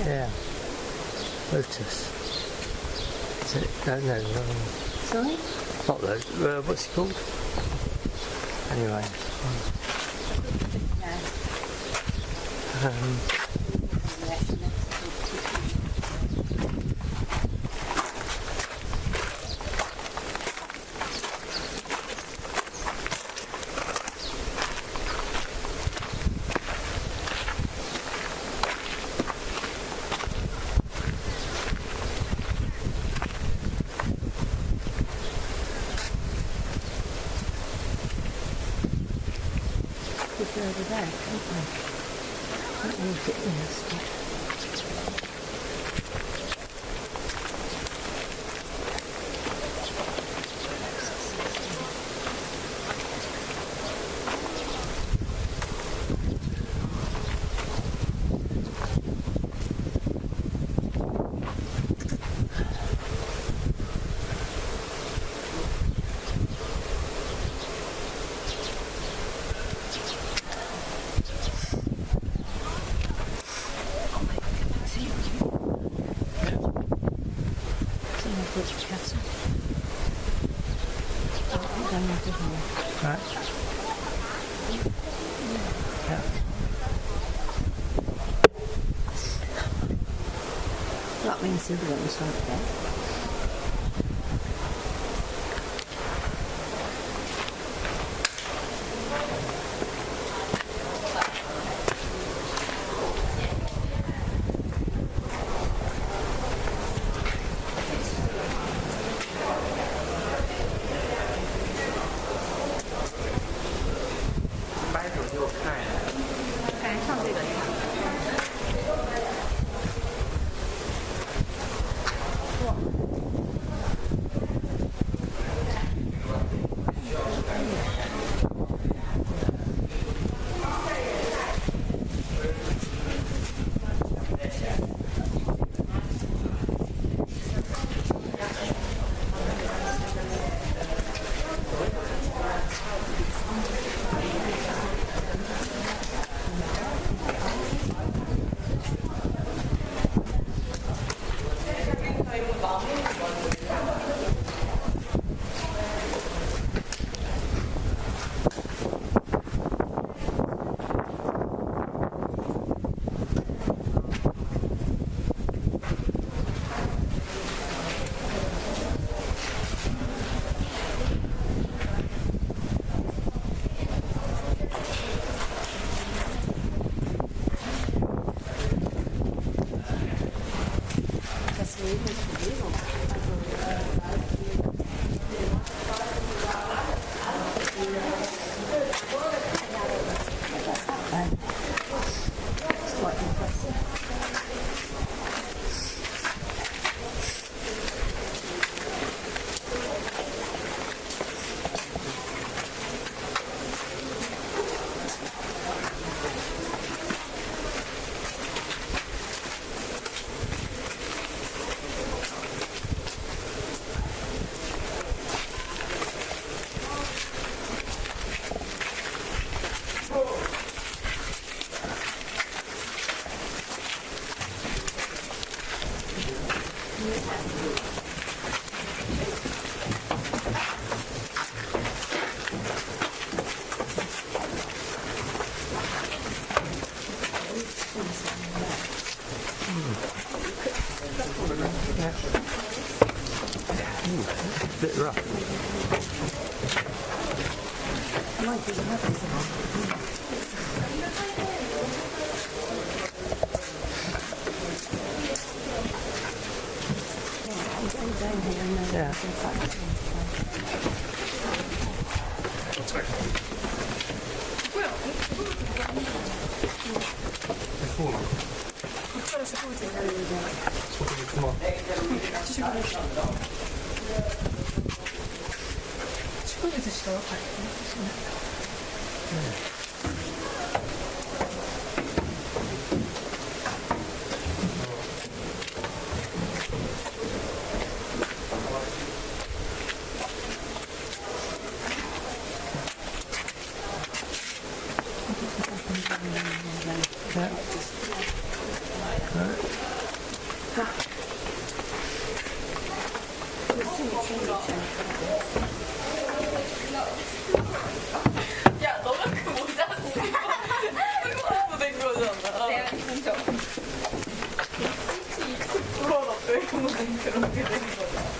Yeah. Lotus. Is it? No. Sorry? Not lotus. What's it called? Anyway. further back, can't we? Can't walk it this, but... Right. Yeah. That means the other one's like that. Bit rough. Yeah. 야, 너가 그 모자 쓰고 된 거잖아. 내가 입은 적. 그건 어때? 그렇게 된 거잖아.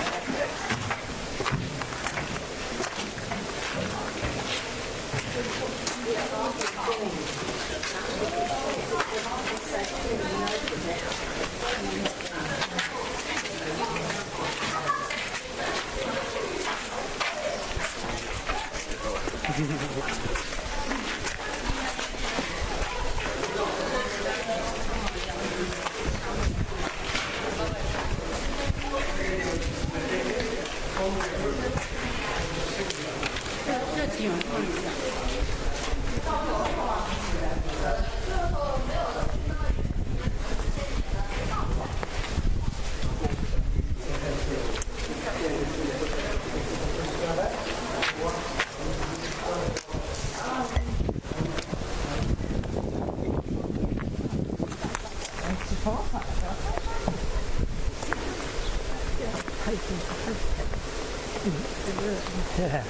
Yeah.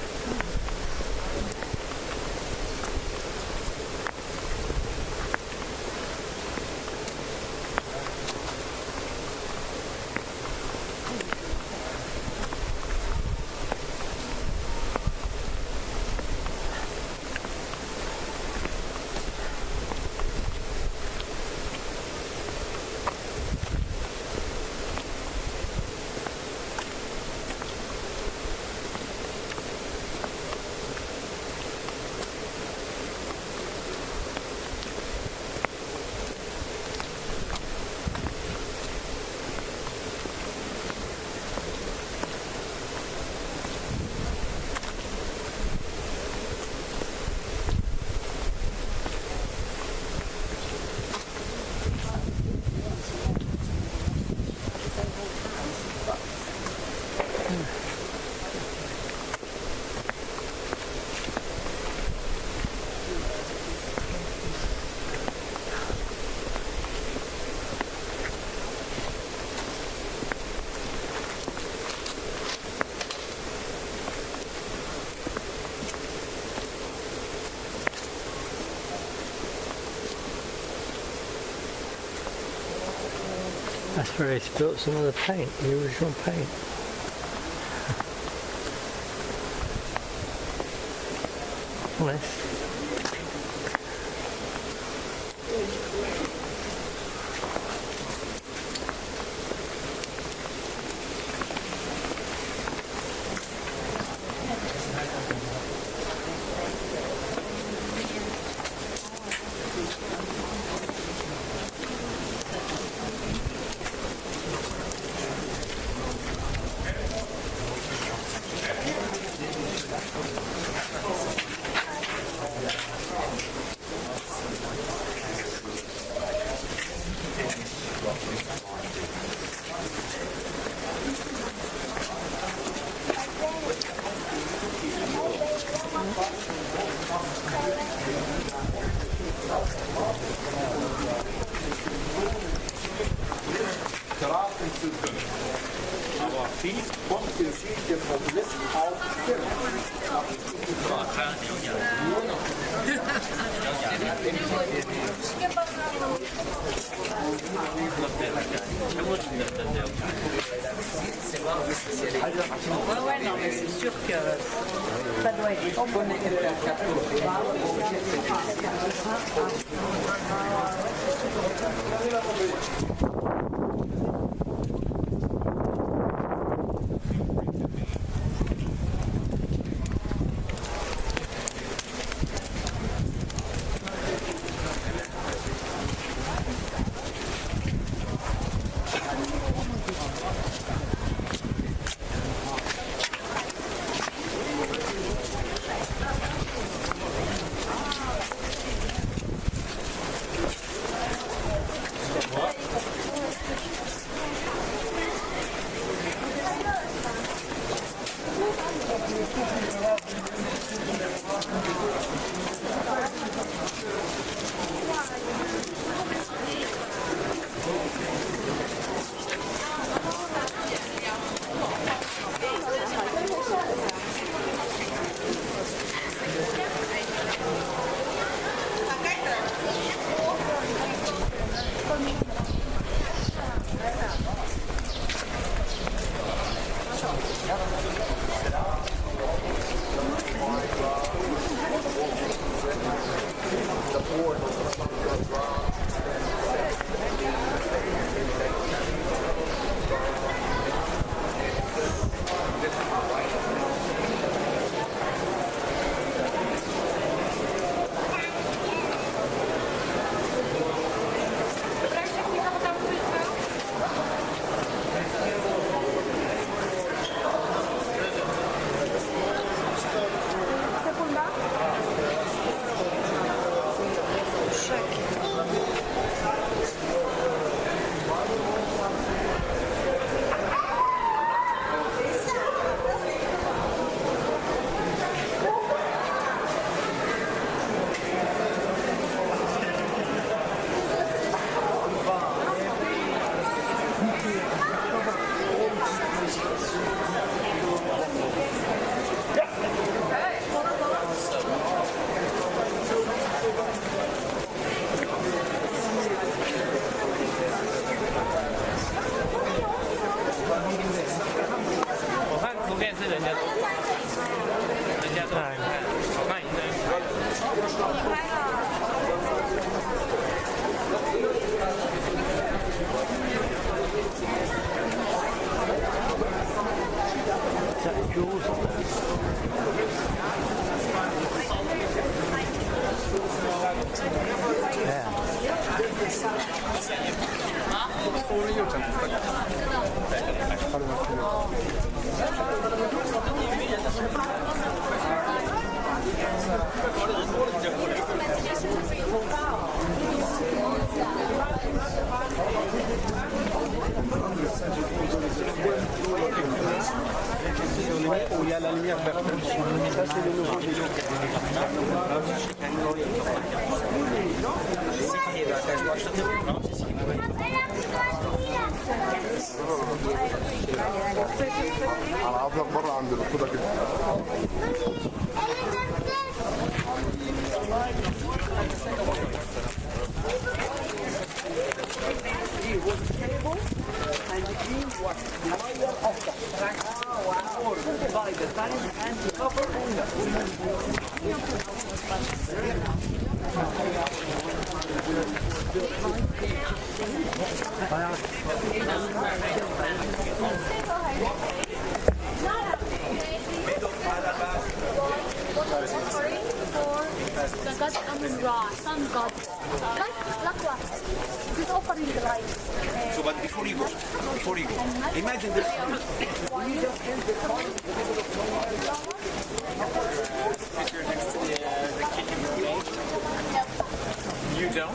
That's where they spilt some of the paint, the original paint. Nice. Aber Vieh kommt den Sieg dem Populisten auf Stimmen. Ouais, non, mais c'est sûr que ça doit être en bonne 便是人家都看好看一Is that jewels on there? Où il y a la lumière verte. Ça, c'est le nouveau vélo. على عضلك بره عند الخضة كده. And the green was higher of the track by the time and the cover the God Amun-Ra, sun god. Like what? He's offering the light. So, but before you go, imagine this. You don't?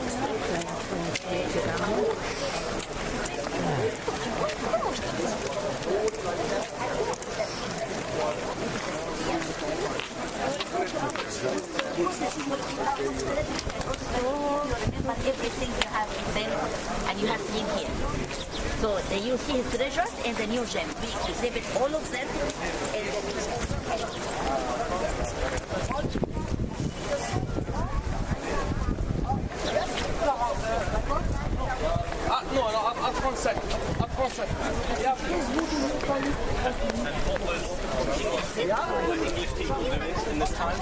Remember everything you have been and you have seen here. So then you see his treasures and the new gem. We exhibit all of them in No, up front second. Up front second. Yeah, please move And what was English people doing in this time?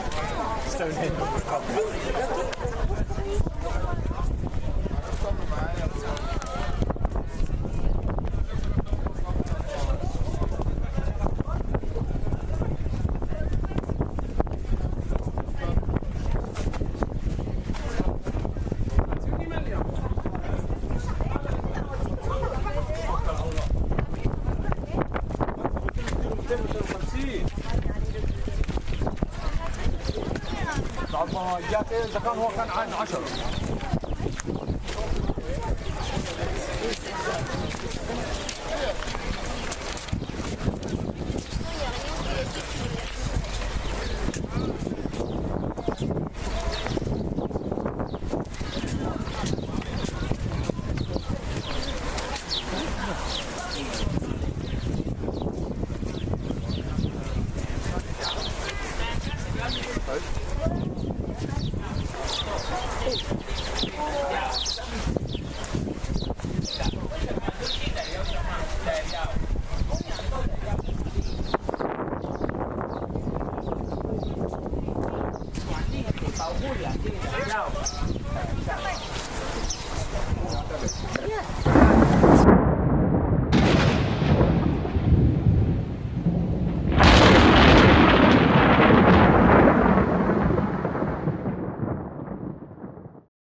ما جات اذا كان هو كان عين 10 保护眼睛的药。